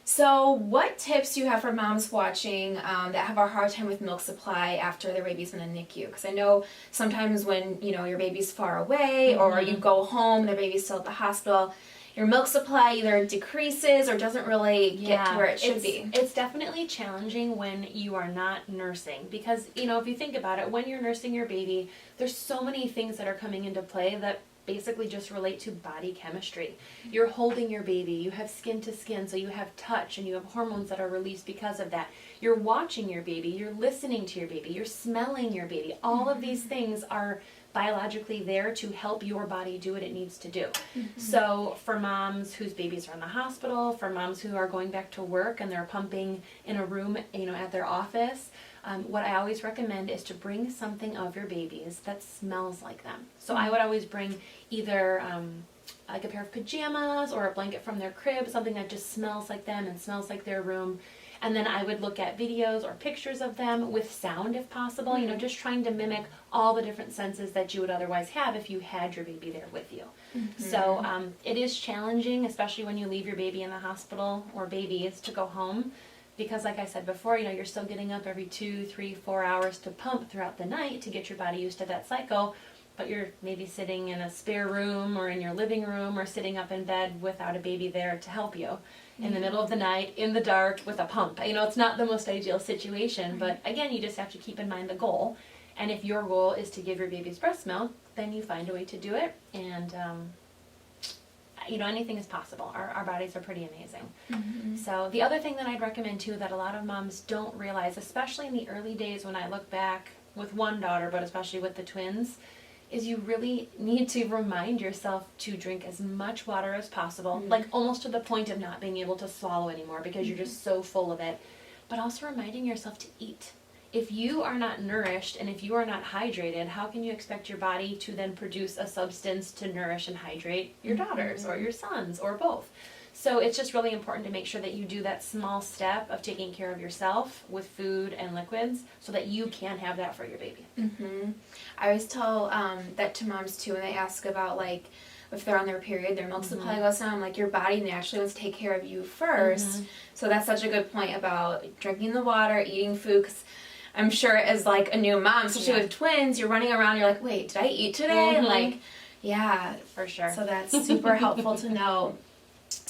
So what tips do you have for moms watching that have a hard time with milk supply after their baby's in the NICU? Because I know sometimes when, your baby's far away or you go home and the baby's still at the hospital, your milk supply either decreases or doesn't really get to where it should be. It's definitely challenging when you are not nursing because, if you think about it, when you're nursing your baby, there's so many things that are coming into play that basically just relate to body chemistry. You're holding your baby, you have skin to skin, so you have touch and you have hormones that are released because of that. You're watching your baby, you're listening to your baby, you're smelling your baby. All of these things are biologically there to help your body do what it needs to do. So for moms whose babies are in the hospital, for moms who are going back to work and they're pumping in a room, at their office, what I always recommend is to bring something of your babies that smells like them. So I would always bring either like a pair of pajamas or a blanket from their crib, something that just smells like them and smells like their room. And then I would look at videos or pictures of them with sound if possible, just trying to mimic all the different senses that you would otherwise have if you had your baby there with you. So it is challenging, especially when you leave your baby in the hospital or babies to go home. Because like I said before, you're still getting up every 2, 3, 4 hours to pump throughout the night to get your body used to that cycle. But you're maybe sitting in a spare room or in your living room or sitting up in bed without a baby there to help you in the middle of the night, in the dark, with a pump. It's not the most ideal situation, but again, you just have to keep in mind the goal. And if your goal is to give your baby's breast milk, then you find a way to do it. And, anything is possible. Our bodies are pretty amazing. So the other thing that I'd recommend too that a lot of moms don't realize, especially in the early days when I look back with one daughter, but especially with the twins, is you really need to remind yourself to drink as much water as possible, like almost to the point of not being able to swallow anymore because you're just so full of it, but also reminding yourself to eat. If you are not nourished and if you are not hydrated, how can you expect your body to then produce a substance to nourish and hydrate your daughters or your sons or both? So it's just really important to make sure that you do that small step of taking care of yourself with food and liquids so that you can have that for your baby. I always tell that to moms too when they ask about if they're on their period, their milk supply goes down. Your body naturally wants to take care of you first. So that's such a good point about drinking the water, eating food. 'Cause I'm sure as a new mom, especially with twins, you're running around, you're like, wait, did I eat today? And yeah, for sure. So that's super helpful to know.